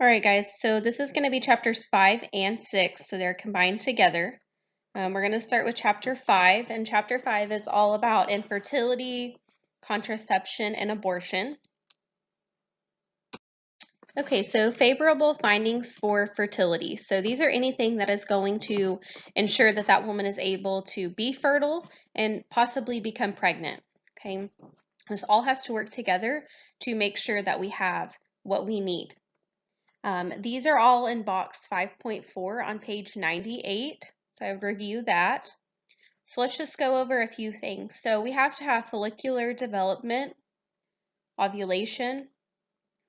All right, guys, so this is going to be chapters 5 and 6, so they're combined together. We're going to start with chapter 5, and chapter 5 is all about infertility, contraception, and abortion. Okay, so favorable findings for fertility. So these are anything that is going to ensure that that woman is able to be fertile and possibly become pregnant. Okay, this all has to work together to make sure that we have what we need. These are all in box 5.4 on page 98, so I would review that. So let's just go over a few things. So we have to have follicular development, ovulation,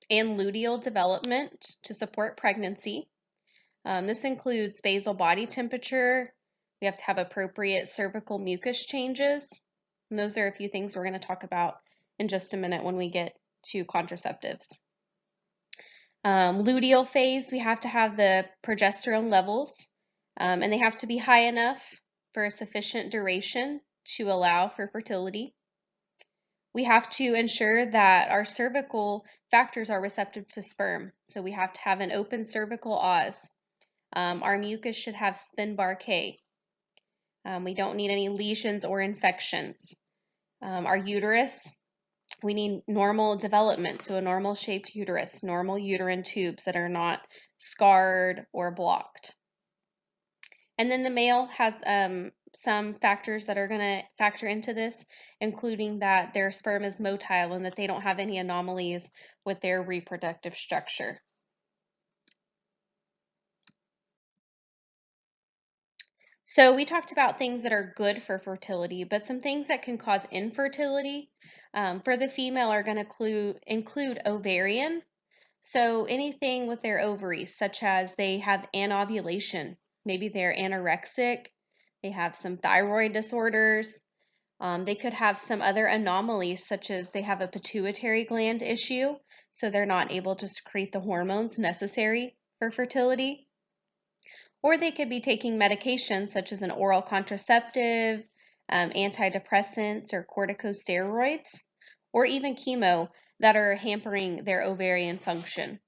and luteal development to support pregnancy. This includes basal body temperature. We have to have appropriate cervical mucus changes. And those are a few things we're going to talk about in just a minute when we get to contraceptives. Luteal phase, we have to have the progesterone levels, and they have to be high enough for a sufficient duration to allow for fertility. We have to ensure that our cervical factors are receptive to sperm, so we have to have an open cervical Oz. Our mucus should have spin bar K. We don't need any lesions or infections. Our uterus, we need normal development, so a normal shaped uterus, normal uterine tubes that are not scarred or blocked. And then the male has some factors that are going to factor into this, including that their sperm is motile and that they don't have any anomalies with their reproductive structure. So we talked about things that are good for fertility, but some things that can cause infertility for the female are going to include ovarian. So anything with their ovaries, such as they have anovulation, maybe they're anorexic, they have some thyroid disorders, they could have some other anomalies, such as they have a pituitary gland issue, so they're not able to secrete the hormones necessary for fertility. Or they could be taking medications such as an oral contraceptive, antidepressants, or corticosteroids, or even chemo that are hampering their ovarian function.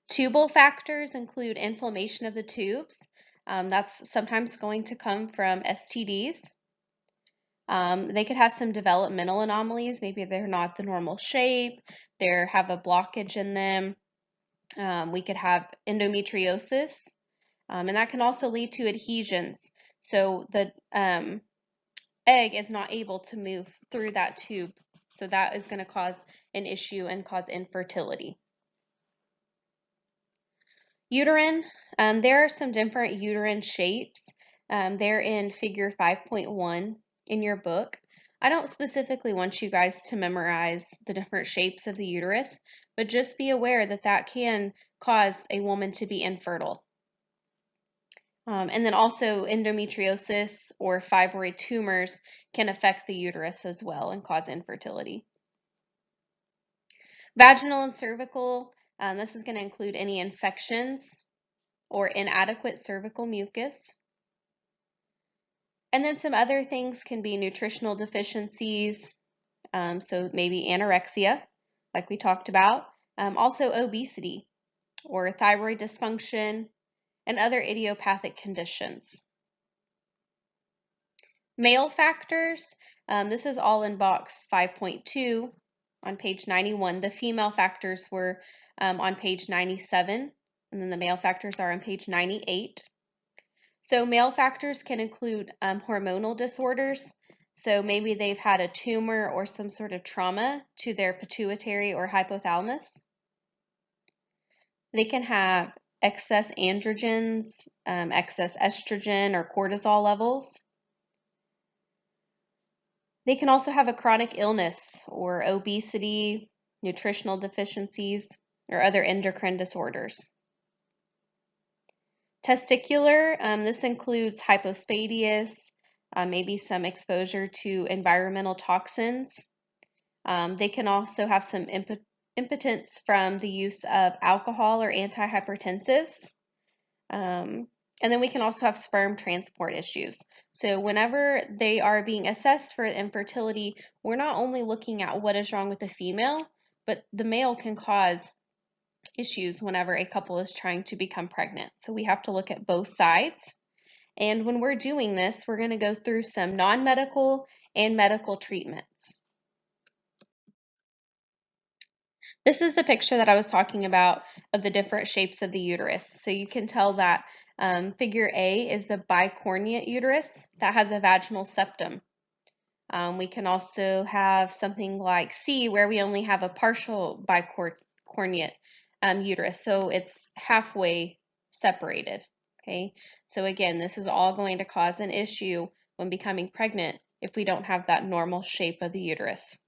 Tubal factors include inflammation of the tubes. That's sometimes going to come from STDs. They could have some developmental anomalies. Maybe they're not the normal shape, they have a blockage in them. We could have endometriosis, and that can also lead to adhesions. So the egg is not able to move through that tube. So that is going to cause an issue and cause infertility. Uterine, there are some different uterine shapes. They're in figure 5.1 in your book. I don't specifically want you guys to memorize the different shapes of the uterus, but just be aware that that can cause a woman to be infertile. And then also endometriosis or fibroid tumors can affect the uterus as well and cause infertility. Vaginal and cervical, this is going to include any infections or inadequate cervical mucus. And then some other things can be nutritional deficiencies, so maybe anorexia, like we talked about, also obesity or thyroid dysfunction, and other idiopathic conditions. Male factors, this is all in box 5.2 on page 91. The female factors were on page 97, and then the male factors are on page 98. So male factors can include hormonal disorders. So maybe they've had a tumor or some sort of trauma to their pituitary or hypothalamus. They can have excess androgens, excess estrogen or cortisol levels. They can also have a chronic illness or obesity, nutritional deficiencies, or other endocrine disorders. Testicular, this includes hypospadias, maybe some exposure to environmental toxins. They can also have some impotence from the use of alcohol or antihypertensives. And then we can also have sperm transport issues. So whenever they are being assessed for infertility, we're not only looking at what is wrong with the female, but the male can cause issues whenever a couple is trying to become pregnant. So we have to look at both sides. And when we're doing this, we're going to go through some non-medical and medical treatments. This is the picture that I was talking about of the different shapes of the uterus. So you can tell that figure A is the bicornuate uterus that has a vaginal septum. We can also have something like C where we only have a partial bicornuate uterus, so it's halfway separated. Okay, so again, this is all going to cause an issue when becoming pregnant if we don't have that normal shape of the uterus.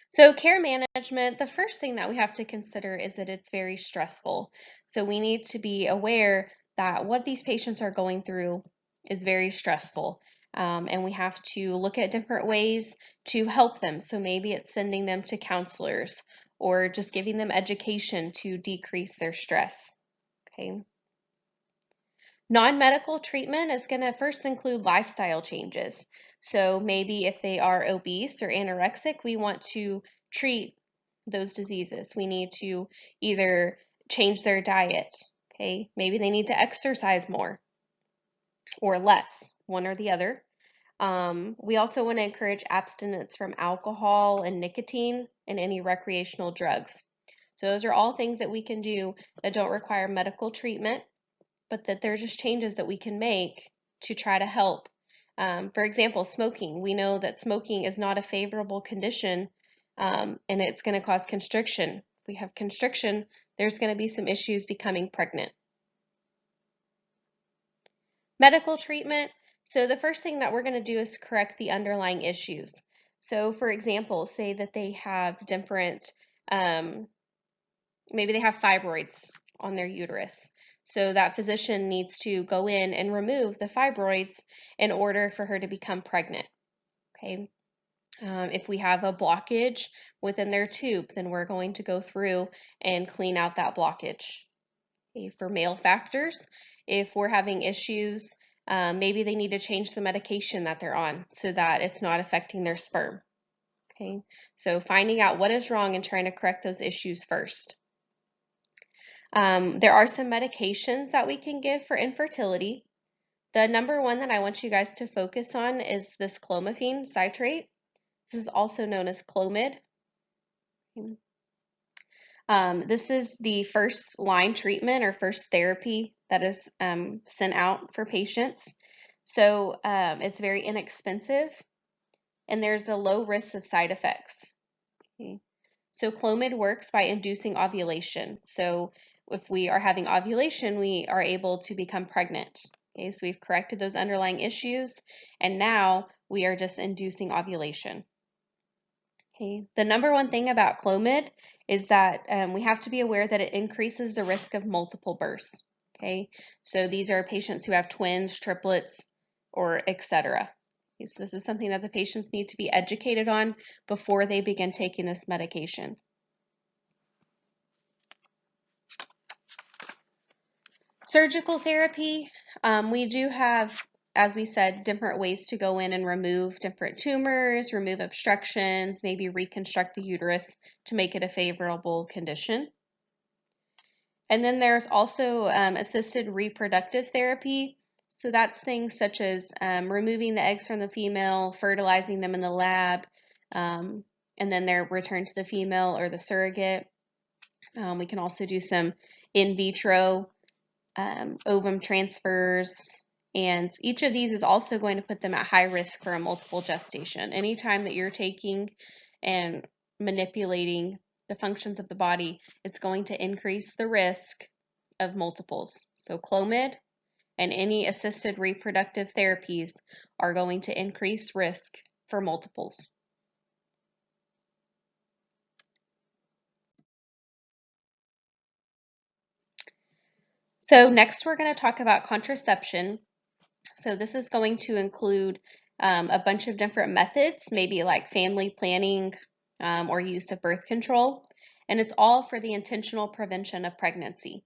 So care management, the first thing that we have to consider is that it's very stressful. So we need to be aware that what these patients are going through is very stressful. And we have to look at different ways to help them. So maybe it's sending them to counselors or just giving them education to decrease their stress. Okay. Non-medical treatment is going to first include lifestyle changes. So maybe if they are obese or anorexic, we want to treat those diseases. We need to either change their diet, okay? Maybe they need to exercise more or less, one or the other. We also want to encourage abstinence from alcohol and nicotine and any recreational drugs. So those are all things that we can do that don't require medical treatment, but that they're just changes that we can make to try to help. For example, smoking. We know that smoking is not a favorable condition, and it's going to cause constriction. If we have constriction, there's going to be some issues becoming pregnant. Medical treatment. So the first thing that we're going to do is correct the underlying issues. So for example, say that they have different, maybe they have fibroids on their uterus. So that physician needs to go in and remove the fibroids in order for her to become pregnant. Okay. If we have a blockage within their tube, then we're going to go through and clean out that blockage. Okay. For male factors, if we're having issues, maybe they need to change the medication that they're on so that it's not affecting their sperm. Okay. So finding out what is wrong and trying to correct those issues first. There are some medications that we can give for infertility. The number one that I want you guys to focus on is this clomiphene citrate. This is also known as Clomid. This is the first line treatment or first therapy that is sent out for patients. So it's very inexpensive and there's a low risk of side effects. Okay. So Clomid works by inducing ovulation. So if we are having ovulation, we are able to become pregnant. Okay, so we've corrected those underlying issues, and now we are just inducing ovulation. Okay, the number one thing about Clomid is that we have to be aware that it increases the risk of multiple births. Okay, so these are patients who have twins, triplets, or etc. Okay, so this is something that the patients need to be educated on before they begin taking this medication. Surgical therapy, we do have, as we said, different ways to go in and remove different tumors, remove obstructions, maybe reconstruct the uterus to make it a favorable condition. And then there's also assisted reproductive therapy. So that's things such as removing the eggs from the female, fertilizing them in the lab, and then they're returned to the female or the surrogate. We can also do some in vitro ovum transfers, and each of these is also going to put them at high risk for a multiple gestation. Anytime that you're taking and manipulating the functions of the body, it's going to increase the risk of multiples. So Clomid and any assisted reproductive therapies are going to increase risk for multiples. So next we're going to talk about contraception. So this is going to include a bunch of different methods, maybe like family planning or use of birth control, and it's all for the intentional prevention of pregnancy.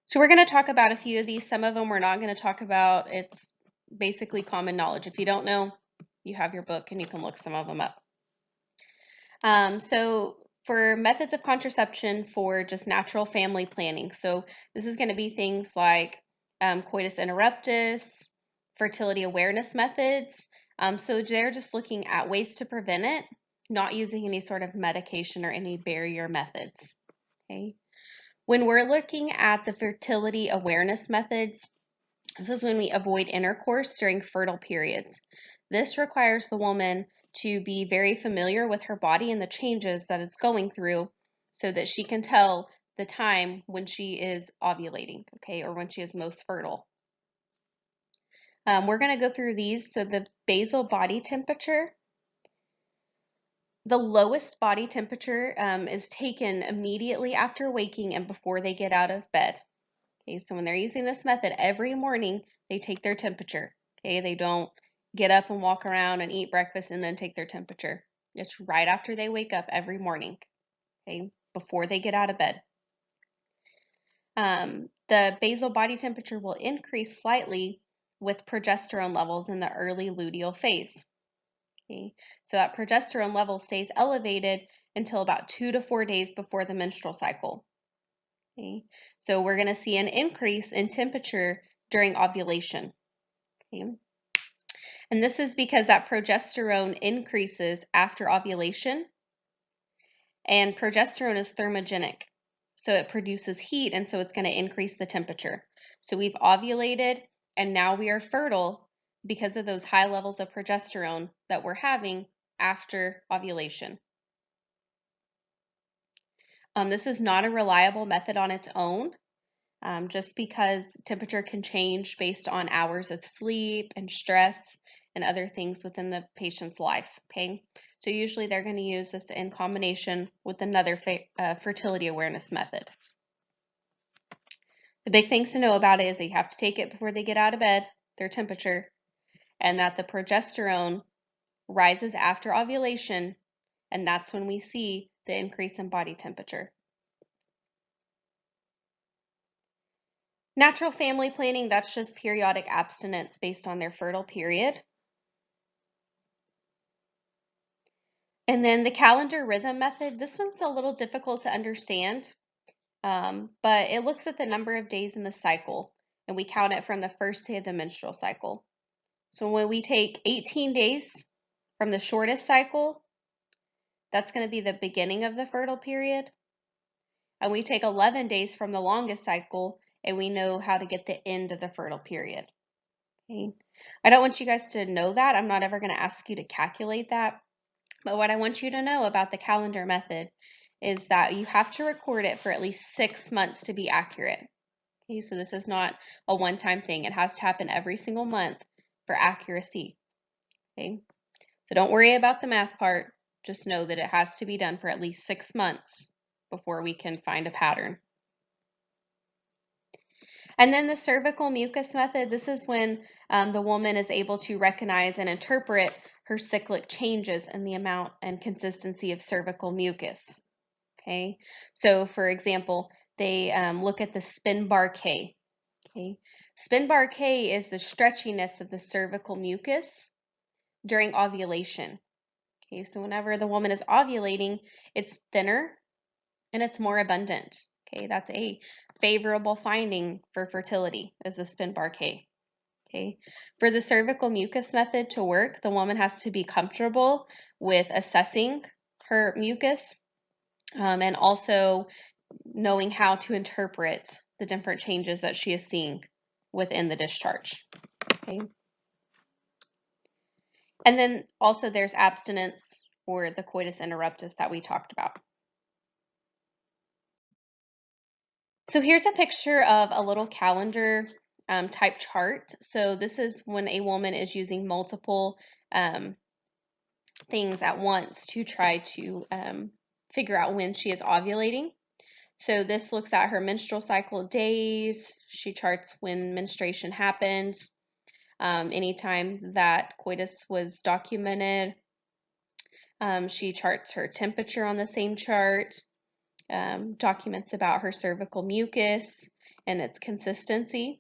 So we're going to talk about a few of these. Some of them we're not going to talk about. It's basically common knowledge. If you don't know, you have your book and you can look some of them up. So for methods of contraception for just natural family planning, so this is going to be things like coitus interruptus, fertility awareness methods. So they're just looking at ways to prevent it, not using any sort of medication or any barrier methods. Okay. When we're looking at the fertility awareness methods, this is when we avoid intercourse during fertile periods. This requires the woman to be very familiar with her body and the changes that it's going through so that she can tell the time when she is ovulating, okay, or when she is most fertile. We're going to go through these. So the basal body temperature. The lowest body temperature is taken immediately after waking and before they get out of bed. Okay, so when they're using this method every morning, they take their temperature. Okay, they don't get up and walk around and eat breakfast and then take their temperature. It's right after they wake up every morning, okay, before they get out of bed. The basal body temperature will increase slightly with progesterone levels in the early luteal phase. Okay, so that progesterone level stays elevated until about 2 to 4 days before the menstrual cycle. Okay, so we're going to see an increase in temperature during ovulation. Okay, and this is because that progesterone increases after ovulation, and progesterone is thermogenic. So it produces heat, and so it's going to increase the temperature. So we've ovulated, and now we are fertile because of those high levels of progesterone that we're having after ovulation. This is not a reliable method on its own, just because temperature can change based on hours of sleep and stress and other things within the patient's life, okay? So usually they're going to use this in combination with another fertility awareness method. The big things to know about it is that you have to take it before they get out of bed, their temperature, and that the progesterone rises after ovulation, and that's when we see the increase in body temperature. Natural family planning, that's just periodic abstinence based on their fertile period. And then the calendar rhythm method, this one's a little difficult to understand, but it looks at the number of days in the cycle, and we count it from the first day of the menstrual cycle. So when we take 18 days from the shortest cycle, that's going to be the beginning of the fertile period. And we take 11 days from the longest cycle, and we know how to get the end of the fertile period. Okay. I don't want you guys to know that. I'm not ever going to ask you to calculate that. But what I want you to know about the calendar method is that you have to record it for at least 6 months to be accurate. Okay, so this is not a one-time thing. It has to happen every single month for accuracy. Okay, so don't worry about the math part. Just know that it has to be done for at least 6 months before we can find a pattern. And then the cervical mucus method, this is when the woman is able to recognize and interpret her cyclic changes in the amount and consistency of cervical mucus. Okay, so for example, they look at the spin bar K. Okay, spin bar K is the stretchiness of the cervical mucus during ovulation. Okay, so whenever the woman is ovulating, it's thinner and it's more abundant. Okay, that's a favorable finding for fertility is the spin bar K. Okay, for the cervical mucus method to work, the woman has to be comfortable with assessing her mucus and also knowing how to interpret the different changes that she is seeing within the discharge. Okay, and then also there's abstinence for the coitus interruptus that we talked about. So here's a picture of a little calendar type chart. So this is when a woman is using multiple things at once to try to figure out when she is ovulating. So this looks at her menstrual cycle days. She charts when menstruation happens, anytime that coitus was documented. She charts her temperature on the same chart. Documents about her cervical mucus and its consistency.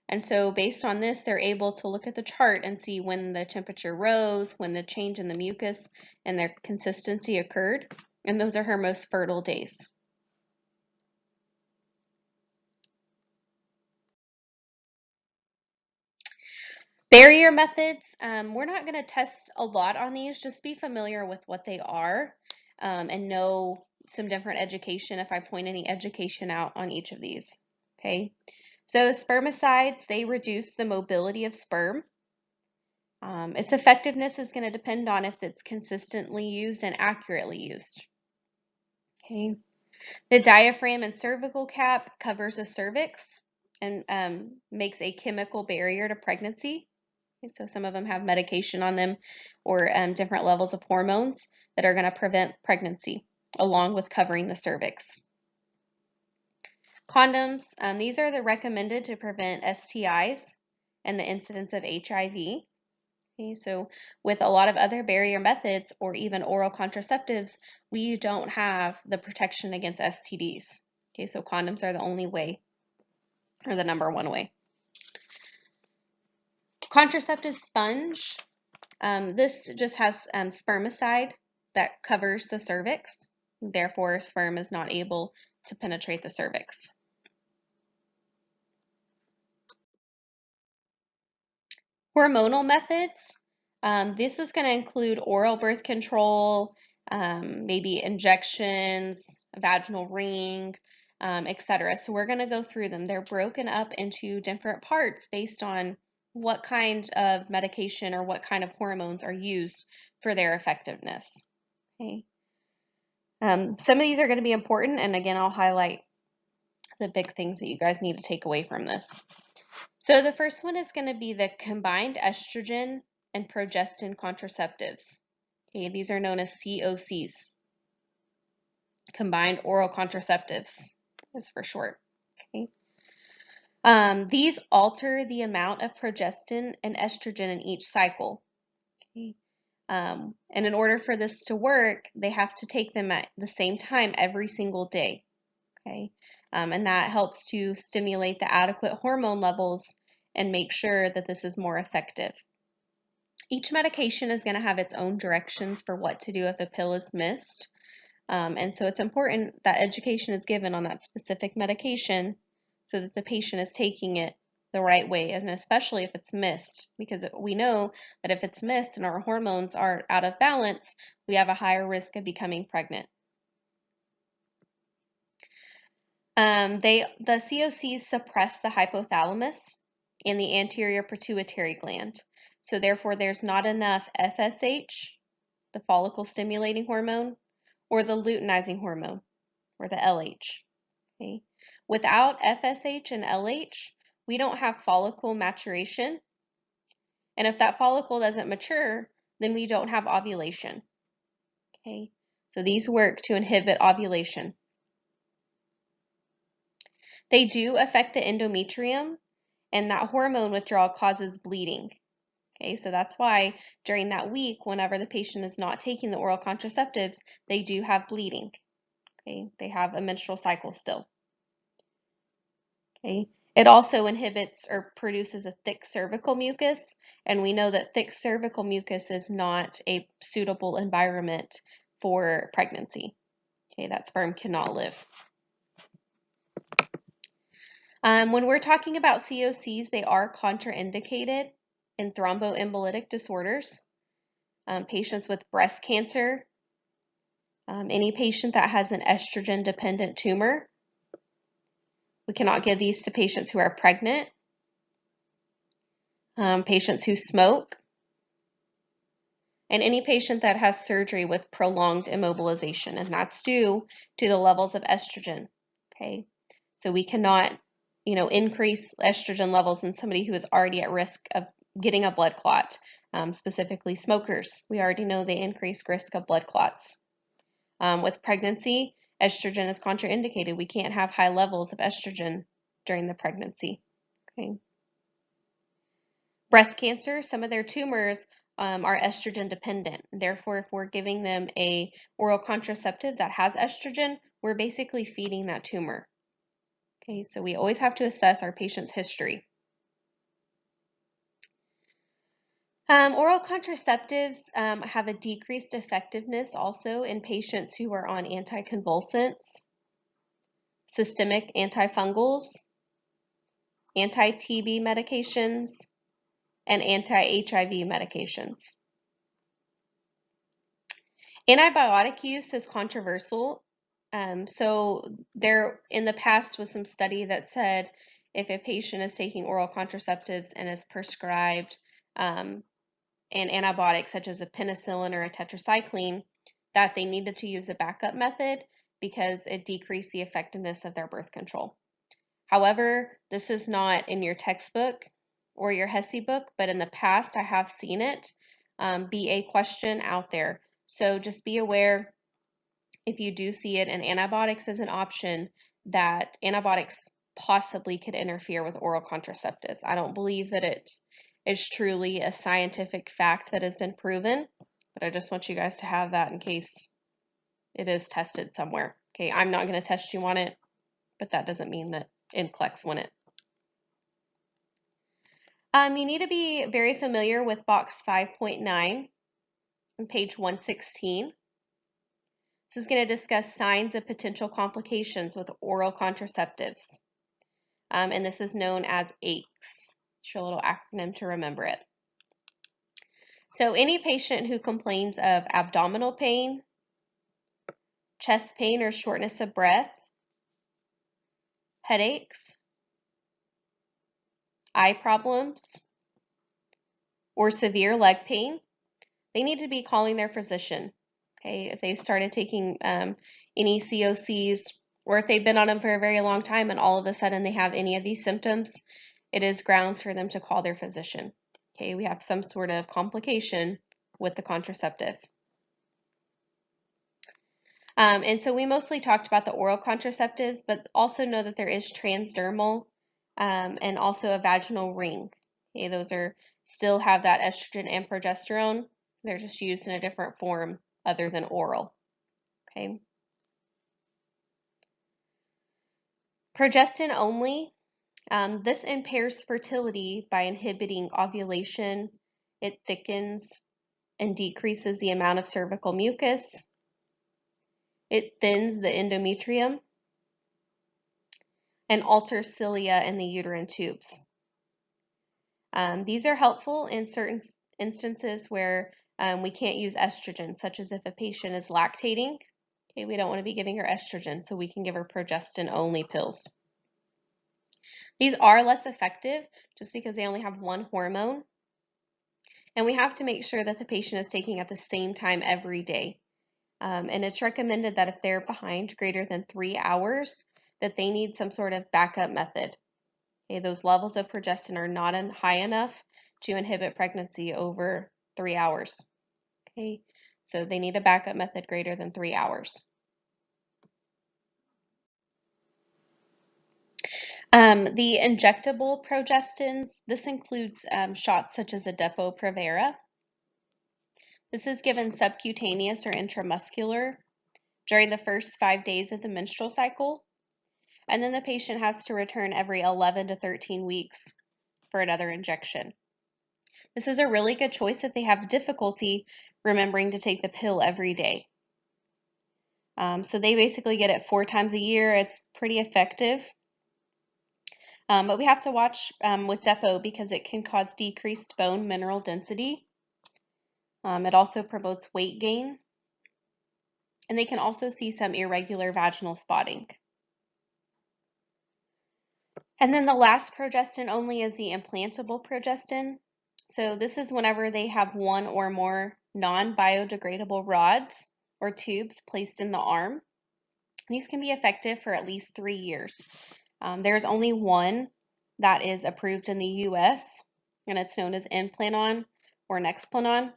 And so based on this, they're able to look at the chart and see when the temperature rose, when the change in the mucus and their consistency occurred, and those are her most fertile days. Barrier methods, we're not going to test a lot on these, just be familiar with what they are and know some different education if I point any education out on each of these. Okay, so spermicides, they reduce the mobility of sperm. Its effectiveness is going to depend on if it's consistently used and accurately used. Okay, the diaphragm and cervical cap covers the cervix and makes a chemical barrier to pregnancy. So some of them have medication on them or different levels of hormones that are going to prevent pregnancy, along with covering the cervix. Condoms, these are the recommended to prevent STIs and the incidence of HIV. Okay, so with a lot of other barrier methods or even oral contraceptives, we don't have the protection against STDs. Okay, so condoms are the only way, or the number one way. Contraceptive sponge. This just has spermicide that covers the cervix. Therefore, sperm is not able to penetrate the cervix. Hormonal methods. This is going to include oral birth control, maybe injections, a vaginal ring, etc. So we're going to go through them. They're broken up into different parts based on what kind of medication or what kind of hormones are used for their effectiveness. Okay. Some of these are going to be important, and again, I'll highlight the big things that you guys need to take away from this. So the first one is going to be the combined estrogen and progestin contraceptives. Okay, these are known as COCs, combined oral contraceptives, is for short. Okay. These alter the amount of progestin and estrogen in each cycle. Okay. And in order for this to work, they have to take them at the same time every single day. Okay, and that helps to stimulate the adequate hormone levels and make sure that this is more effective. Each medication is going to have its own directions for what to do if a pill is missed. And so it's important that education is given on that specific medication so that the patient is taking it the right way, and especially if it's missed, because we know that if it's missed and our hormones are out of balance, we have a higher risk of becoming pregnant. The COCs suppress the hypothalamus and the anterior pituitary gland. So therefore, there's not enough FSH, the follicle stimulating hormone, or the luteinizing hormone, or the LH. Okay? Without FSH and LH, we don't have follicle maturation. And if that follicle doesn't mature, then we don't have ovulation. Okay? So these work to inhibit ovulation. They do affect the endometrium, and that hormone withdrawal causes bleeding. Okay, so that's why during that week, whenever the patient is not taking the oral contraceptives, they do have bleeding. Okay, they have a menstrual cycle still. Okay, it also inhibits or produces a thick cervical mucus, and we know that thick cervical mucus is not a suitable environment for pregnancy. Okay, that sperm cannot live. When we're talking about COCs, they are contraindicated in thromboembolic disorders, patients with breast cancer, any patient that has an estrogen-dependent tumor. We cannot give these to patients who are pregnant, patients who smoke, and any patient that has surgery with prolonged immobilization, and that's due to the levels of estrogen. Okay, so we cannot, increase estrogen levels in somebody who is already at risk of getting a blood clot, specifically smokers. We already know they increase risk of blood clots. With pregnancy, estrogen is contraindicated. We can't have high levels of estrogen during the pregnancy. Okay. Breast cancer, some of their tumors are estrogen dependent. Therefore, if we're giving them a oral contraceptive that has estrogen, we're basically feeding that tumor. Okay, so we always have to assess our patient's history. Oral contraceptives have a decreased effectiveness also in patients who are on anticonvulsants, systemic antifungals, anti-TB medications, and anti-HIV medications. Antibiotic use is controversial. So there in the past was some study that said if a patient is taking oral contraceptives and is prescribed an antibiotic such as a penicillin or a tetracycline, that they needed to use a backup method because it decreased the effectiveness of their birth control. However, this is not in your textbook or your HESI book, but in the past I have seen it be a question out there. So just be aware if you do see it and antibiotics as an option, that antibiotics possibly could interfere with oral contraceptives. I don't believe that it is truly a scientific fact that has been proven, but I just want you guys to have that in case it is tested somewhere. Okay, I'm not going to test you on it, but that doesn't mean that NCLEX wouldn't. You need to be very familiar with box 5.9 on page 116. This is going to discuss signs of potential complications with oral contraceptives. And this is known as AICS. It's your little acronym to remember it. So any patient who complains of abdominal pain, chest pain or shortness of breath, headaches, eye problems, or severe leg pain, they need to be calling their physician. Okay, if they've started taking any COCs, or if they've been on them for a very long time and all of a sudden they have any of these symptoms, it is grounds for them to call their physician. Okay, we have some sort of complication with the contraceptive. And so we mostly talked about the oral contraceptives, but also know that there is transdermal and also a vaginal ring. Okay, those are still have that estrogen and progesterone. They're just used in a different form other than oral. Okay. Progestin only. This impairs fertility by inhibiting ovulation. It thickens and decreases the amount of cervical mucus. It thins the endometrium and alters cilia in the uterine tubes. These are helpful in certain instances where we can't use estrogen, such as if a patient is lactating. Okay, we don't want to be giving her estrogen, so we can give her progestin-only pills. These are less effective just because they only have one hormone. And we have to make sure that the patient is taking at the same time every day. And it's recommended that if they're behind greater than 3 hours, that they need some sort of backup method. Okay, those levels of progestin are not high enough to inhibit pregnancy over 3 hours. Okay, so they need a backup method greater than 3 hours. The injectable progestins, this includes shots such as a Depo-Provera. This is given subcutaneous or intramuscular during the first 5 days of the menstrual cycle, and then the patient has to return every 11 to 13 weeks for another injection. This is a really good choice if they have difficulty remembering to take the pill every day. So they basically get it 4 times a year. It's pretty effective. But we have to watch with Depo because it can cause decreased bone mineral density. It also promotes weight gain. And they can also see some irregular vaginal spotting. And then the last progestin only is the implantable progestin. So this is whenever they have one or more non-biodegradable rods or tubes placed in the arm. These can be effective for at least 3 years. There's only one that is approved in the US, and it's known as Implanon or Nexplanon,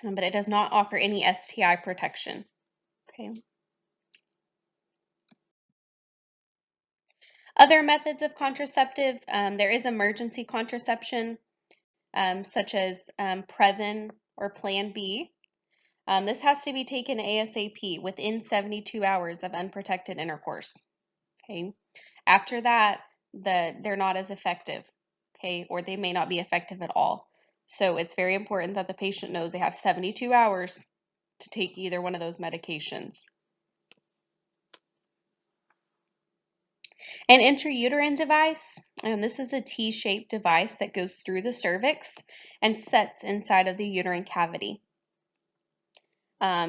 but it does not offer any STI protection. Okay. Other methods of contraceptive, there is emergency contraception, such as Previn or Plan B. This has to be taken ASAP within 72 hours of unprotected intercourse. Okay. After that, they're not as effective, okay, or they may not be effective at all. So it's very important that the patient knows they have 72 hours to take either one of those medications. An intrauterine device, and this is a T-shaped device that goes through the cervix and sets inside of the uterine cavity.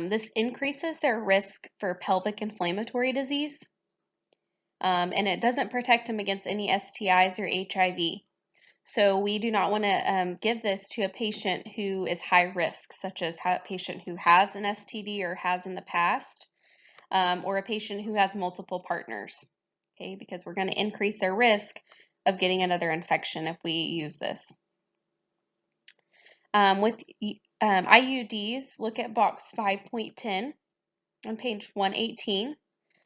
This increases their risk for pelvic inflammatory disease, and it doesn't protect them against any STIs or HIV. So we do not want to give this to a patient who is high risk, such as a patient who has an STD or has in the past, or a patient who has multiple partners, okay, because we're going to increase their risk of getting another infection if we use this. With IUDs, look at box 5.10 on page 118.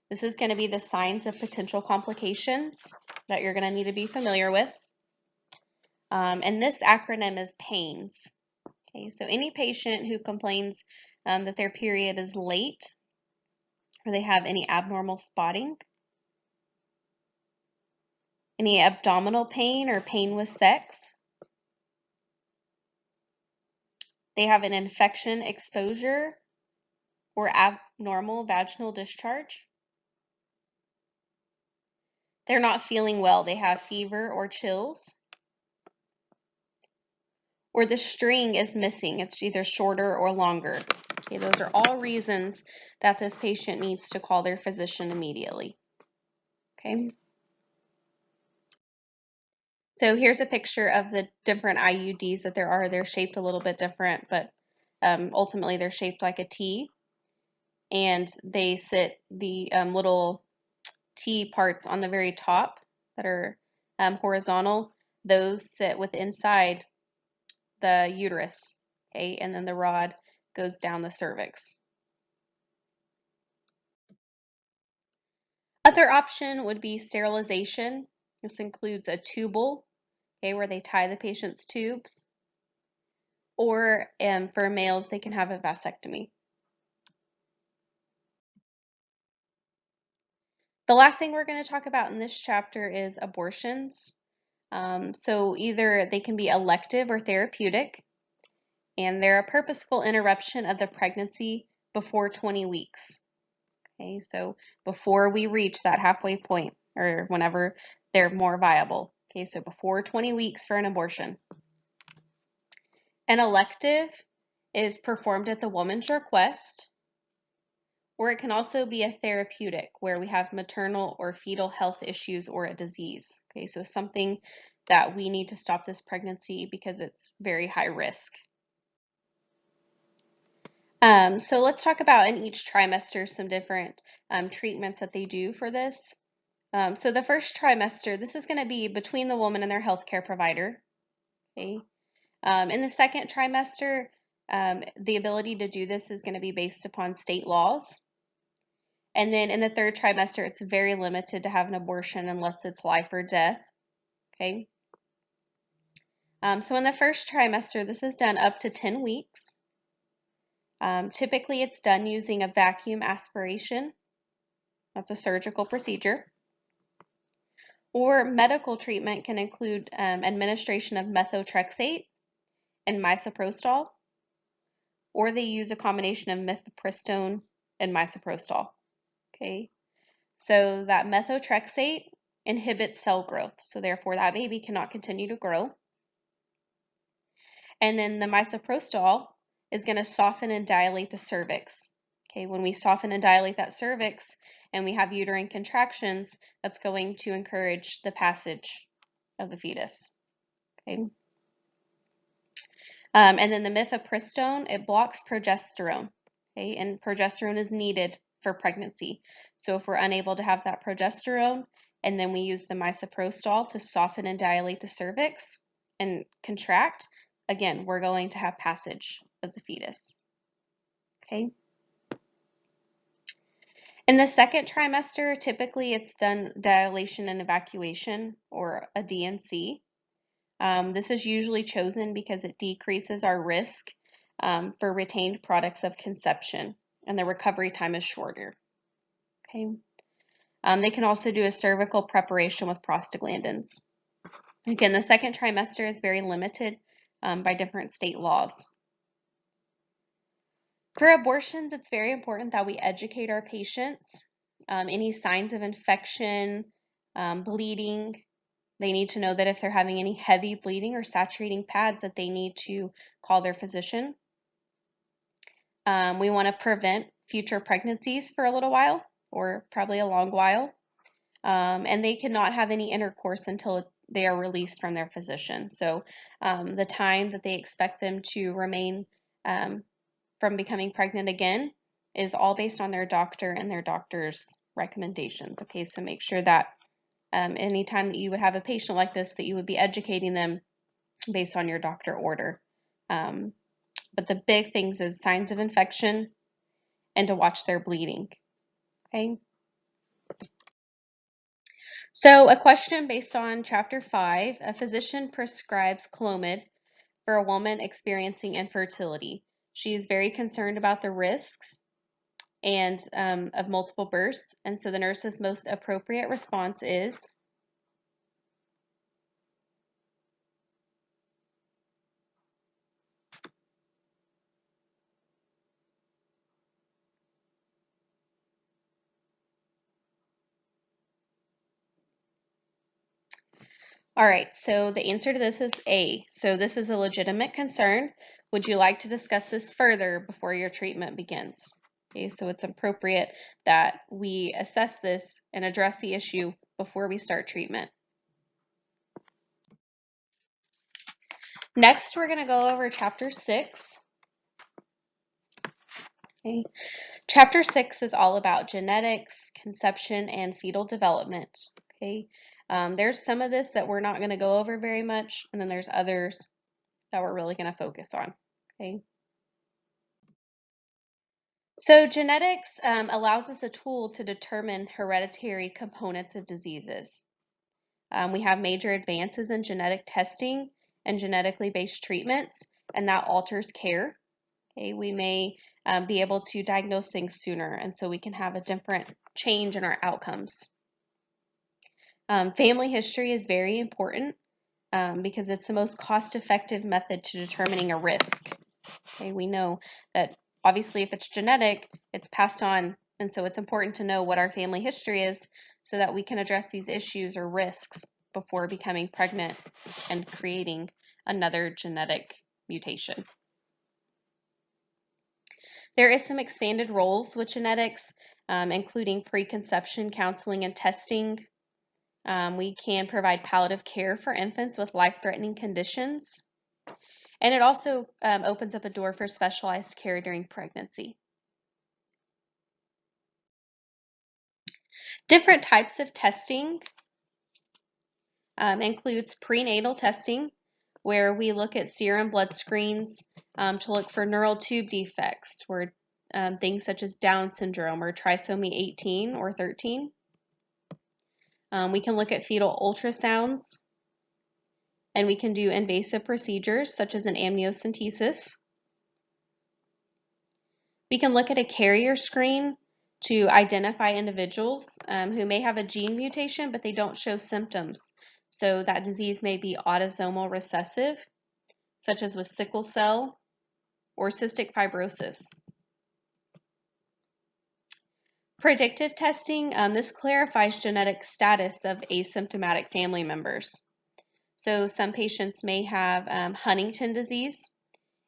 This is going to be the signs of potential complications that you're going to need to be familiar with. And this acronym is PAINS. Okay, so any patient who complains that their period is late, or they have any abnormal spotting, any abdominal pain or pain with sex, they have an infection exposure or abnormal vaginal discharge, they're not feeling well, they have fever or chills, or the string is missing, it's either shorter or longer. Okay, those are all reasons that this patient needs to call their physician immediately. Okay. So here's a picture of the different IUDs that there are. They're shaped a little bit different, but ultimately they're shaped like a T. And they sit the little T parts on the very top that are horizontal. Those sit with inside the uterus, okay? And then the rod goes down the cervix. Other option would be sterilization. This includes a tubal, okay, where they tie the patient's tubes. Or for males, they can have a vasectomy. The last thing we're going to talk about in this chapter is abortions. So either they can be elective or therapeutic, and they're a purposeful interruption of the pregnancy before 20 weeks. Okay, so before we reach that halfway point, or whenever they're more viable. Okay, so before 20 weeks for an abortion. An elective is performed at the woman's request, or it can also be a therapeutic where we have maternal or fetal health issues or a disease. Okay, so something that we need to stop this pregnancy because it's very high risk. So let's talk about in each trimester some different treatments that they do for this. So the first trimester, this is going to be between the woman and their healthcare provider. Okay. In the second trimester, the ability to do this is going to be based upon state laws. And then in the third trimester, it's very limited to have an abortion unless it's life or death. Okay. So in the first trimester, this is done up to 10 weeks. Typically, it's done using a vacuum aspiration. That's a surgical procedure. Or medical treatment can include administration of methotrexate and misoprostol, or they use a combination of mifepristone and misoprostol. Okay, so that methotrexate inhibits cell growth, so therefore that baby cannot continue to grow. And then the misoprostol is going to soften and dilate the cervix. Okay, when we soften and dilate that cervix and we have uterine contractions, that's going to encourage the passage of the fetus. Okay. And then the mifepristone, it blocks progesterone. Okay, and progesterone is needed for pregnancy. So if we're unable to have that progesterone, and then we use the misoprostol to soften and dilate the cervix and contract, again, we're going to have passage of the fetus. Okay. In the second trimester, typically it's done dilation and evacuation, or a DNC. This is usually chosen because it decreases our risk for retained products of conception, and the recovery time is shorter. Okay. They can also do a cervical preparation with prostaglandins. Again, the second trimester is very limited by different state laws. For abortions, it's very important that we educate our patients. Any signs of infection, bleeding, they need to know that if they're having any heavy bleeding or saturating pads that they need to call their physician. We want to prevent future pregnancies for a little while, or probably a long while. And they cannot have any intercourse until they are released from their physician. So the time that they expect them to remain from becoming pregnant again is all based on their doctor and their doctor's recommendations. Okay, so make sure that anytime that you would have a patient like this, that you would be educating them based on your doctor order. But the big things is signs of infection and to watch their bleeding. Okay. So a question based on Chapter 5, a physician prescribes Clomid for a woman experiencing infertility. She is very concerned about the risks and of multiple births, and so the nurse's most appropriate response is all right, so the answer to this is A. So this is a legitimate concern. Would you like to discuss this further before your treatment begins? Okay, so it's appropriate that we assess this and address the issue before we start treatment. Next, we're going to go over Chapter 6. Okay. Chapter 6 is all about genetics, conception, and fetal development. Okay. There's some of this that we're not going to go over very much, and then there's others that we're really going to focus on. Okay. So genetics allows us a tool to determine hereditary components of diseases. We have major advances in genetic testing and genetically based treatments, and that alters care. Okay, we may be able to diagnose things sooner, and so we can have a different change in our outcomes. Family history is very important because it's the most cost-effective method to determining a risk. Okay, we know that obviously if it's genetic, it's passed on, and so it's important to know what our family history is so that we can address these issues or risks before becoming pregnant and creating another genetic mutation. There is some expanded roles with genetics, including preconception counseling and testing. We can provide palliative care for infants with life-threatening conditions. And it also opens up a door for specialized care during pregnancy. Different types of testing includes prenatal testing, where we look at serum blood screens to look for neural tube defects, where things such as Down syndrome or trisomy 18 or 13. We can look at fetal ultrasounds, and we can do invasive procedures such as an amniocentesis. We can look at a carrier screen to identify individuals who may have a gene mutation, but they don't show symptoms. So that disease may be autosomal recessive, such as with sickle cell or cystic fibrosis. Predictive testing, this clarifies genetic status of asymptomatic family members. So some patients may have Huntington disease,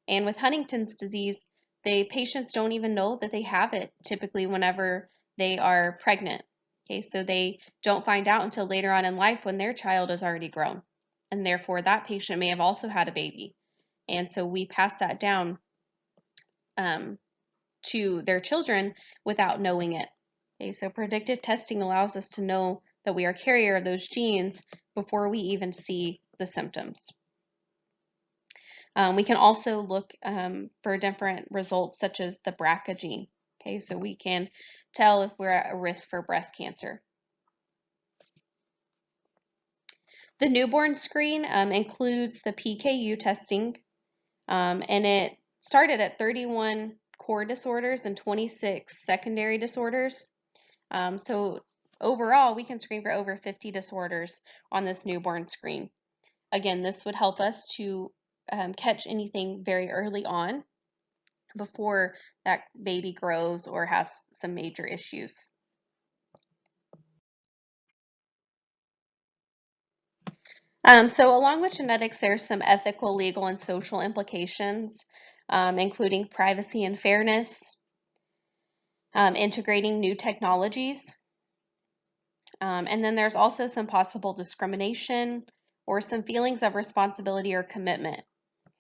and with Huntington's disease, the patients don't even know that they have it typically whenever they are pregnant. Okay, so they don't find out until later on in life when their child is already grown, and therefore that patient may have also had a baby. And so we pass that down to their children without knowing it. Okay, so predictive testing allows us to know that we are carrier of those genes before we even see the symptoms. We can also look for different results such as the BRCA gene. Okay, so we can tell if we're at a risk for breast cancer. The newborn screen includes the PKU testing, and it started at 31 core disorders and 26 secondary disorders. So overall, we can screen for over 50 disorders on this newborn screen. Again, this would help us to catch anything very early on before that baby grows or has some major issues. So along with genetics, there's some ethical, legal, and social implications, including privacy and fairness, integrating new technologies, and then there's also some possible discrimination or some feelings of responsibility or commitment.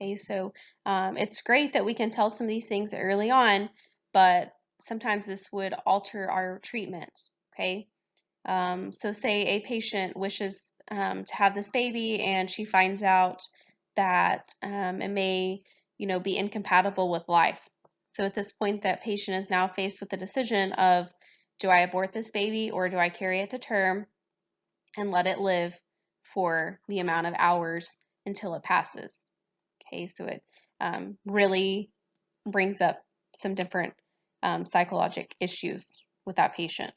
Okay, so it's great that we can tell some of these things early on, but sometimes this would alter our treatment. Okay, so say a patient wishes to have this baby and she finds out that it may, be incompatible with life. So at this point, that patient is now faced with the decision of, do I abort this baby or do I carry it to term and let it live for the amount of hours until it passes? Okay, so it really brings up some different psychologic issues with that patient.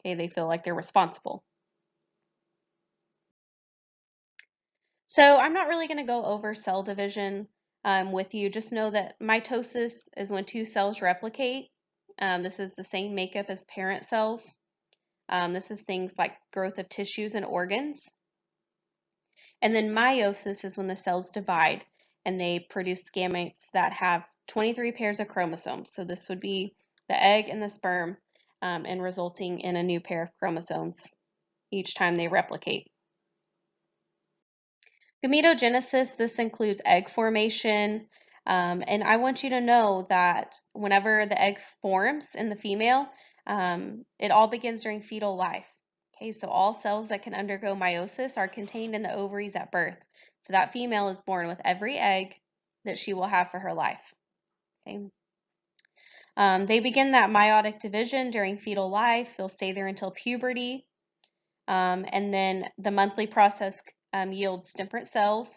Okay, they feel like they're responsible. So I'm not really going to go over cell division with you. Just know that mitosis is when two cells replicate. This is the same makeup as parent cells. This is things like growth of tissues and organs. And then meiosis is when the cells divide and they produce gametes that have 23 pairs of chromosomes. So this would be the egg and the sperm, and resulting in a new pair of chromosomes each time they replicate. Gametogenesis, this includes egg formation, and I want you to know that whenever the egg forms in the female, it all begins during fetal life. Okay, so all cells that can undergo meiosis are contained in the ovaries at birth. So that female is born with every egg that she will have for her life. Okay. They begin that meiotic division during fetal life. They'll stay there until puberty, and then the monthly process yields different cells.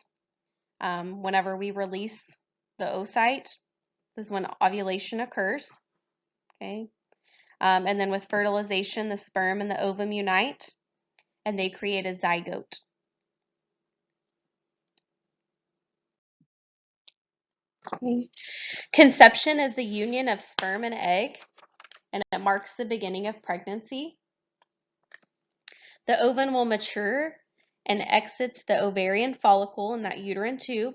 Whenever we release the oocyte, this is when ovulation occurs. Okay. And then with fertilization, the sperm and the ovum unite and they create a zygote. Okay. Conception is the union of sperm and egg, and it marks the beginning of pregnancy. The ovum will mature and exits the ovarian follicle in that uterine tube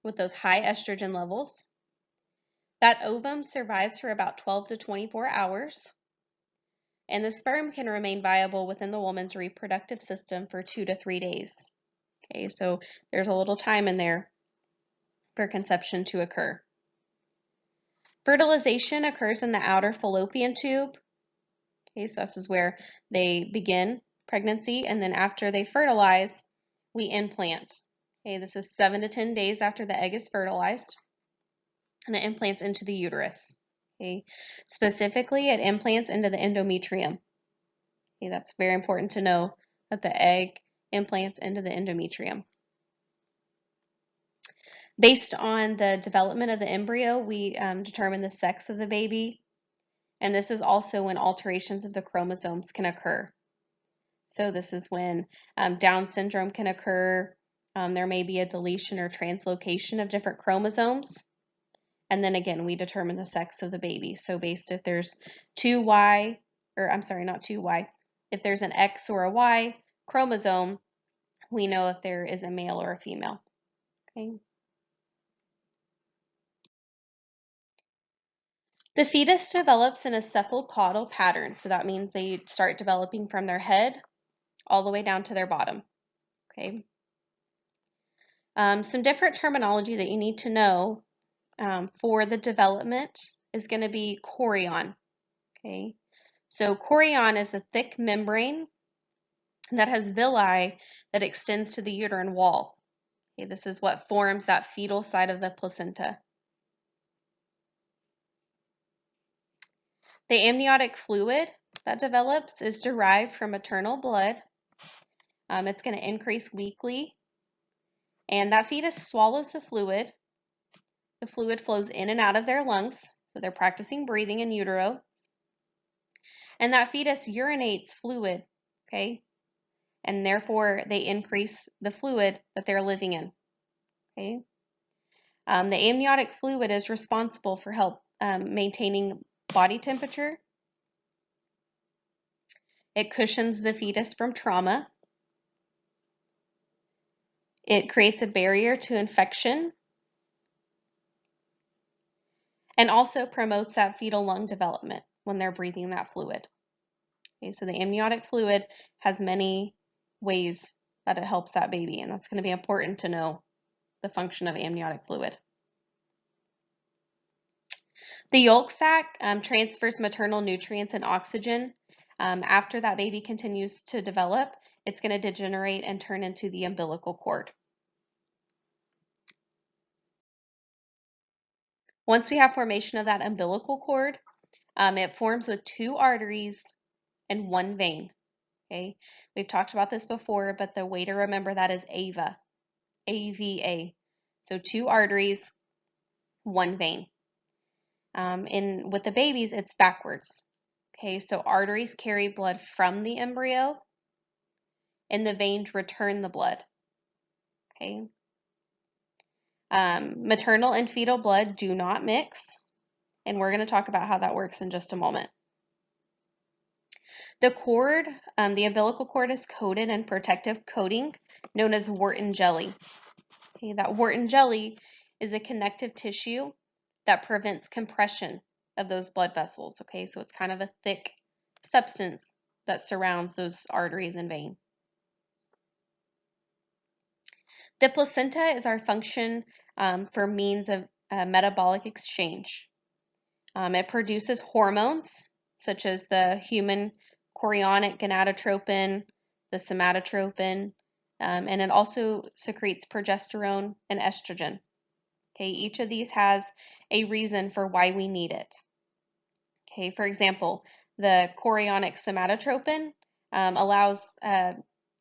with those high estrogen levels. That ovum survives for about 12 to 24 hours. And the sperm can remain viable within the woman's reproductive system for 2 to 3 days. Okay, so there's a little time in there for conception to occur. Fertilization occurs in the outer fallopian tube. Okay, so this is where they begin pregnancy, and then after they fertilize, we implant. Okay, this is 7 to 10 days after the egg is fertilized, and it implants into the uterus. Okay, specifically, it implants into the endometrium. Okay, that's very important to know that the egg implants into the endometrium. Based on the development of the embryo, we determine the sex of the baby, and this is also when alterations of the chromosomes can occur. So this is when Down syndrome can occur. There may be a deletion or translocation of different chromosomes. And then again, we determine the sex of the baby. So based if there's not 2Y, if there's an X or a Y chromosome, we know if there is a male or a female. Okay. The fetus develops in a cephalocaudal pattern. So that means they start developing from their head all the way down to their bottom. Okay. Some different terminology that you need to know for the development is going to be chorion. Okay. So chorion is a thick membrane that has villi that extends to the uterine wall. Okay, this is what forms that fetal side of the placenta. The amniotic fluid that develops is derived from maternal blood. It's going to increase weekly, and that fetus swallows the fluid. The fluid flows in and out of their lungs, so they're practicing breathing in utero. And that fetus urinates fluid, okay? And therefore, they increase the fluid that they're living in, okay? The amniotic fluid is responsible for help maintaining body temperature. It cushions the fetus from trauma. It creates a barrier to infection and also promotes that fetal lung development when they're breathing that fluid. Okay, so the amniotic fluid has many ways that it helps that baby, and that's going to be important to know the function of amniotic fluid. The yolk sac transfers maternal nutrients and oxygen. After that baby continues to develop, it's going to degenerate and turn into the umbilical cord. Once we have formation of that umbilical cord, it forms with 2 arteries and 1 vein. Okay, we've talked about this before, but the way to remember that is AVA, A-V-A. So 2 arteries, 1 vein. With the babies, it's backwards. Okay, so arteries carry blood from the embryo, and the veins return the blood. Okay. Maternal and fetal blood do not mix, and we're going to talk about how that works in just a moment. The cord, the umbilical cord, is coated in protective coating known as Wharton jelly. Okay, that Wharton jelly is a connective tissue that prevents compression of those blood vessels. Okay, so it's kind of a thick substance that surrounds those arteries and veins. The placenta is our function for means of metabolic exchange. It produces hormones such as the human chorionic gonadotropin, the somatotropin, and it also secretes progesterone and estrogen. Okay, each of these has a reason for why we need it. Okay, for example, the chorionic somatotropin allows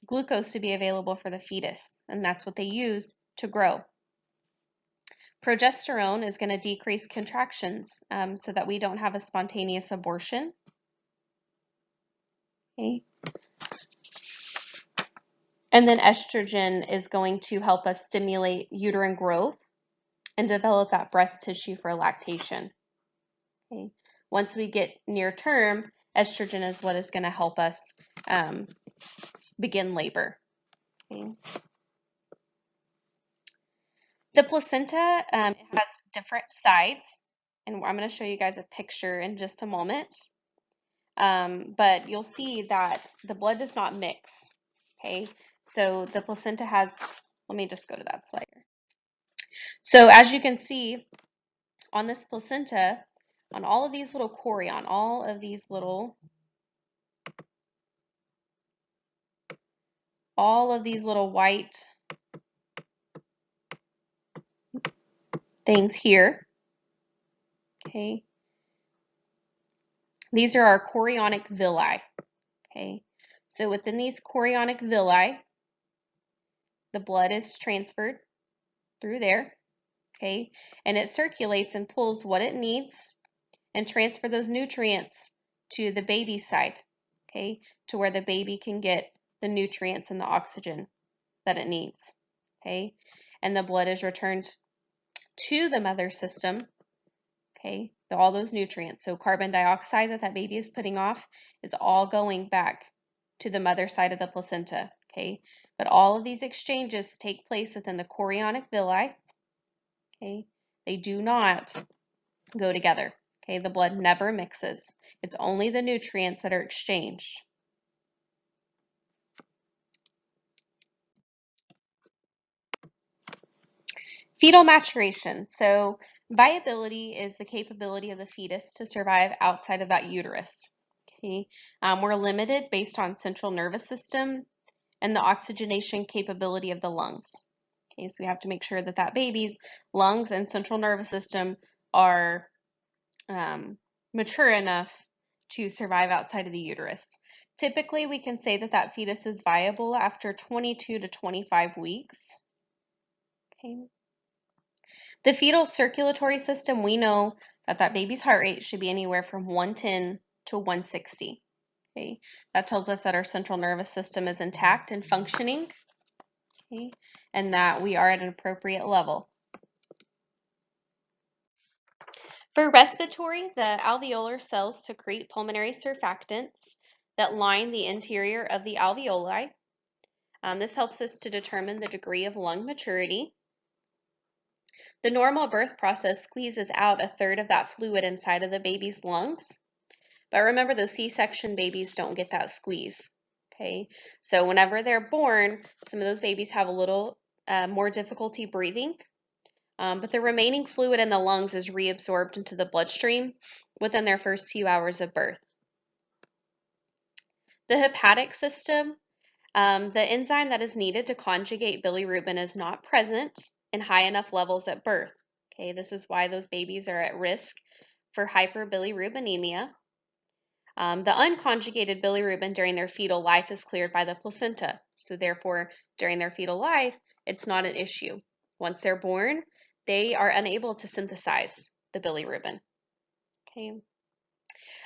glucose to be available for the fetus, and that's what they use to grow. Progesterone is going to decrease contractions so that we don't have a spontaneous abortion. Okay. And then estrogen is going to help us stimulate uterine growth and develop that breast tissue for lactation. Okay. Once we get near term, estrogen is what is going to help us begin labor. Okay. The placenta has different sides, and I'm going to show you guys a picture in just a moment. But you'll see that the blood does not mix. Okay, so the placenta has, let me just go to that slide here. So as you can see on this placenta, on all of these little chorion, all of these little white things here, okay, these are our chorionic villi, okay. So within these chorionic villi, the blood is transferred through there, okay, and it circulates and pulls what it needs and transfer those nutrients to the baby side, okay, to where the baby can get the nutrients and the oxygen that it needs, okay, and the blood is returned to the mother system, okay, all those nutrients. So carbon dioxide that baby is putting off is all going back to the mother side of the placenta, okay, but all of these exchanges take place within the chorionic villi, okay, they do not go together. Okay, the blood never mixes. It's only the nutrients that are exchanged. Fetal maturation. So viability is the capability of the fetus to survive outside of that uterus. Okay, we're limited based on central nervous system and the oxygenation capability of the lungs. Okay, so we have to make sure that baby's lungs and central nervous system are mature enough to survive outside of the uterus. Typically, we can say that fetus is viable after 22 to 25 weeks. Okay. The fetal circulatory system, we know that baby's heart rate should be anywhere from 110 to 160. Okay. That tells us that our central nervous system is intact and functioning, okay, and that we are at an appropriate level. For respiratory, the alveolar cells secrete pulmonary surfactants that line the interior of the alveoli. This helps us to determine the degree of lung maturity. The normal birth process squeezes out a third of that fluid inside of the baby's lungs. But remember, those C-section babies don't get that squeeze. Okay, so whenever they're born, some of those babies have a little more difficulty breathing. But the remaining fluid in the lungs is reabsorbed into the bloodstream within their first few hours of birth. The hepatic system, the enzyme that is needed to conjugate bilirubin is not present in high enough levels at birth. Okay, this is why those babies are at risk for hyperbilirubinemia. The unconjugated bilirubin during their fetal life is cleared by the placenta. So therefore, during their fetal life, it's not an issue. Once they're born, they are unable to synthesize the bilirubin. Okay.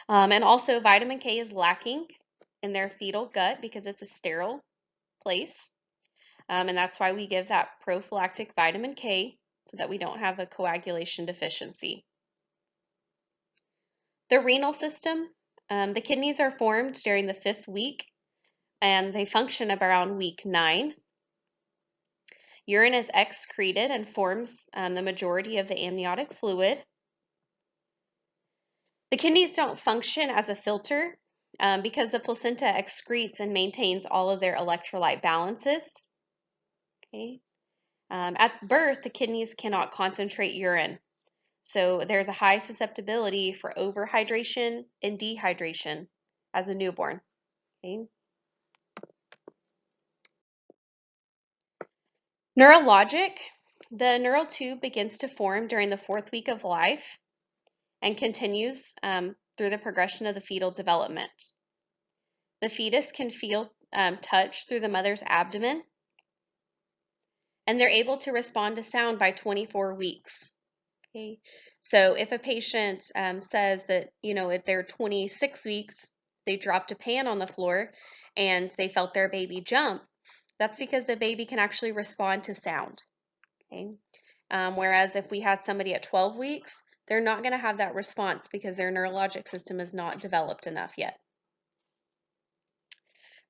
And also vitamin K is lacking in their fetal gut because it's a sterile place. And that's why we give that prophylactic vitamin K so that we don't have a coagulation deficiency. The renal system, the kidneys are formed during the 5th week and they function around week 9. Urine is excreted and forms the majority of the amniotic fluid. The kidneys don't function as a filter because the placenta excretes and maintains all of their electrolyte balances. Okay. At birth, the kidneys cannot concentrate urine. So there's a high susceptibility for overhydration and dehydration as a newborn. Okay. Neurologic, the neural tube begins to form during the 4th week of life and continues through the progression of the fetal development. The fetus can feel touch through the mother's abdomen, and they're able to respond to sound by 24 weeks. Okay, so if a patient says that, at their 26 weeks, they dropped a pan on the floor and they felt their baby jump, that's because the baby can actually respond to sound. Okay, whereas if we had somebody at 12 weeks, they're not going to have that response because their neurologic system is not developed enough yet.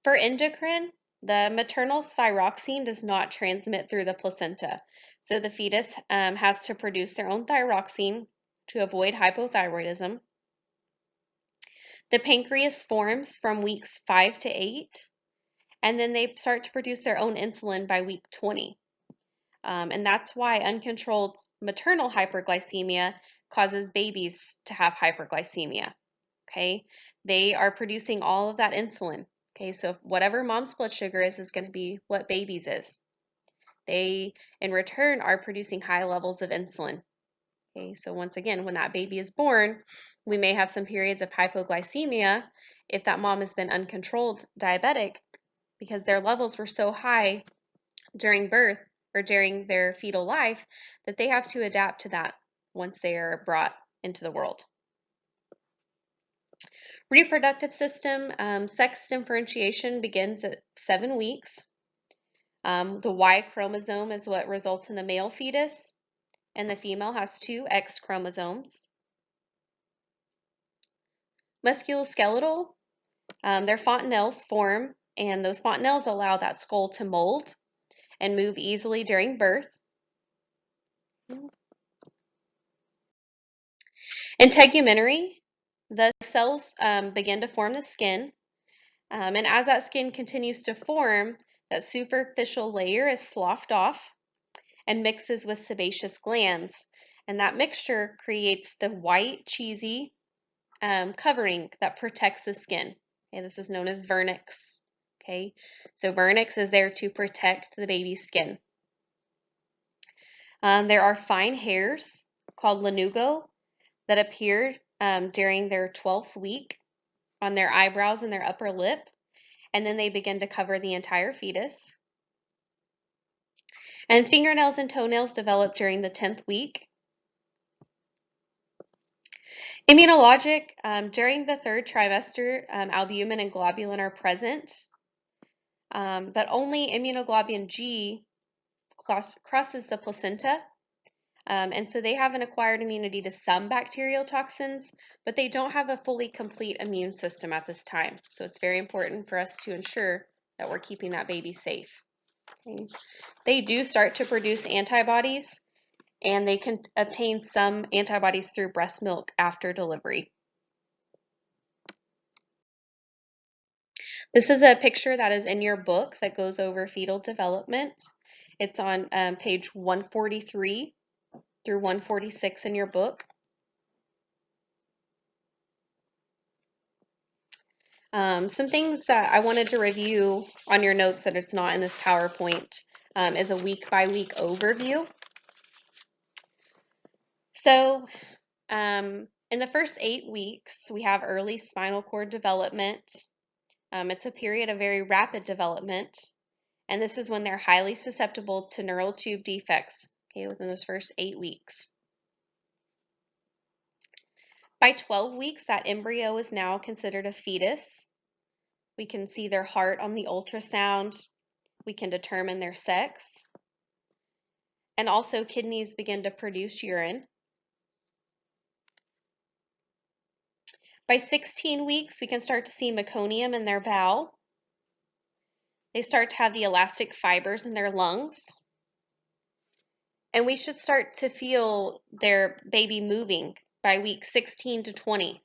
For endocrine, the maternal thyroxine does not transmit through the placenta. So the fetus has to produce their own thyroxine to avoid hypothyroidism. The pancreas forms from weeks 5 to 8, and then they start to produce their own insulin by week 20. And that's why uncontrolled maternal hyperglycemia causes babies to have hyperglycemia. Okay, they are producing all of that insulin. Okay, so whatever mom's blood sugar is going to be what baby's is. They, in return, are producing high levels of insulin. Okay, so once again, when that baby is born, we may have some periods of hypoglycemia if that mom has been uncontrolled diabetic because their levels were so high during birth or during their fetal life that they have to adapt to that once they are brought into the world. Reproductive system, sex differentiation begins at 7 weeks. The Y chromosome is what results in a male fetus, and the female has 2 X chromosomes. Musculoskeletal, their fontanelles form, and those fontanelles allow that skull to mold and move easily during birth. Integumentary, the cells begin to form the skin, and as that skin continues to form, that superficial layer is sloughed off and mixes with sebaceous glands, and that mixture creates the white, cheesy covering that protects the skin. Okay, this is known as vernix. Okay, so vernix is there to protect the baby's skin. There are fine hairs called lanugo that appear during their 12th week on their eyebrows and their upper lip, and then they begin to cover the entire fetus. And fingernails and toenails develop during the 10th week. Immunologic, during the 3rd trimester, albumin and globulin are present, but only immunoglobulin G crosses the placenta And so they have an acquired immunity to some bacterial toxins, but they don't have a fully complete immune system at this time. So it's very important for us to ensure that we're keeping that baby safe. Okay. They do start to produce antibodies, and they can obtain some antibodies through breast milk after delivery. This is a picture that is in your book that goes over fetal development. It's on page 143 through 146 in your book. Some things that I wanted to review on your notes that it's not in this PowerPoint is a week-by-week overview. So in the first 8 weeks, we have early spinal cord development. It's a period of very rapid development, and this is when they're highly susceptible to neural tube defects, okay, within those first 8 weeks. By 12 weeks, that embryo is now considered a fetus. We can see their heart on the ultrasound. We can determine their sex. And also kidneys begin to produce urine. By 16 weeks, we can start to see meconium in their bowel. They start to have the elastic fibers in their lungs. And we should start to feel their baby moving by week 16 to 20.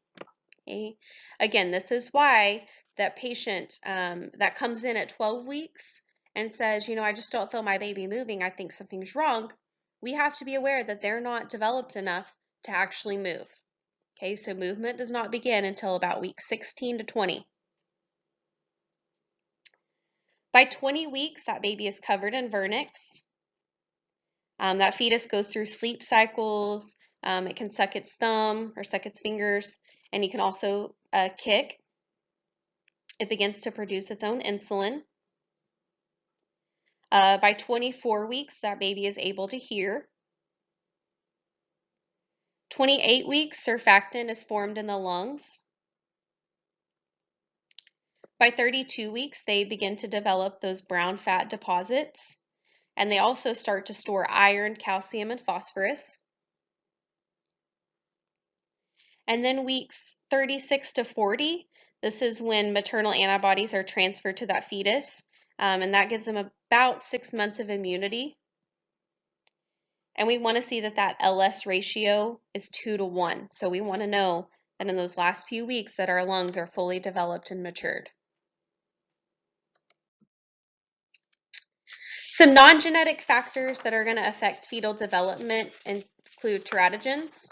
Okay? Again, this is why that patient that comes in at 12 weeks and says, I just don't feel my baby moving, I think something's wrong, we have to be aware that they're not developed enough to actually move. Okay, so movement does not begin until about week 16 to 20. By 20 weeks, that baby is covered in vernix. That fetus goes through sleep cycles. It can suck its thumb or suck its fingers, and you can also kick. It begins to produce its own insulin. By 24 weeks, that baby is able to hear. 28 weeks, surfactant is formed in the lungs. By 32 weeks, they begin to develop those brown fat deposits, and they also start to store iron, calcium, and phosphorus. And then weeks 36 to 40, this is when maternal antibodies are transferred to that fetus, and that gives them about 6 months of immunity. And we want to see that LS ratio is 2 to 1. So we want to know that in those last few weeks that our lungs are fully developed and matured. Some non-genetic factors that are going to affect fetal development include teratogens.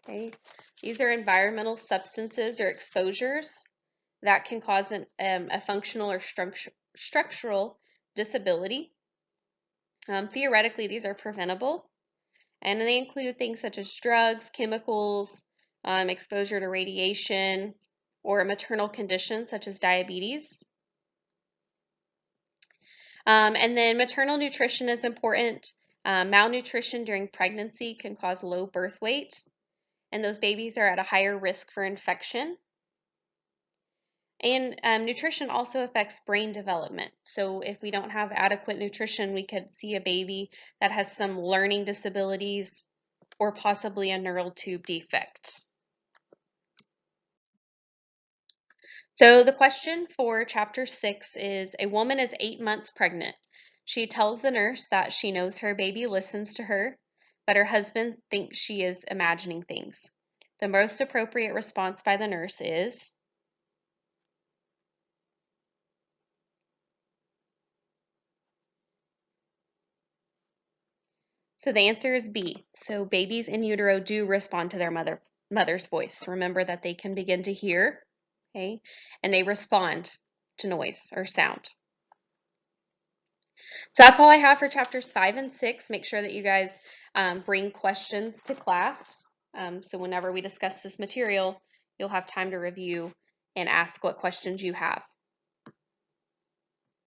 Okay. These are environmental substances or exposures that can cause a functional or structural disability. Theoretically, these are preventable, and they include things such as drugs, chemicals, exposure to radiation, or maternal conditions such as diabetes. And then maternal nutrition is important. Malnutrition during pregnancy can cause low birth weight, and those babies are at a higher risk for infection. And nutrition also affects brain development. So if we don't have adequate nutrition, we could see a baby that has some learning disabilities or possibly a neural tube defect. So the question for chapter 6 is, a woman is 8 months pregnant. She tells the nurse that she knows her baby listens to her, but her husband thinks she is imagining things. The most appropriate response by the nurse is, so the answer is B. So babies in utero do respond to their mother's voice. Remember that they can begin to hear, okay, and they respond to noise or sound. So that's all I have for chapters 5 and 6. Make sure that you guys bring questions to class. So whenever we discuss this material, you'll have time to review and ask what questions you have.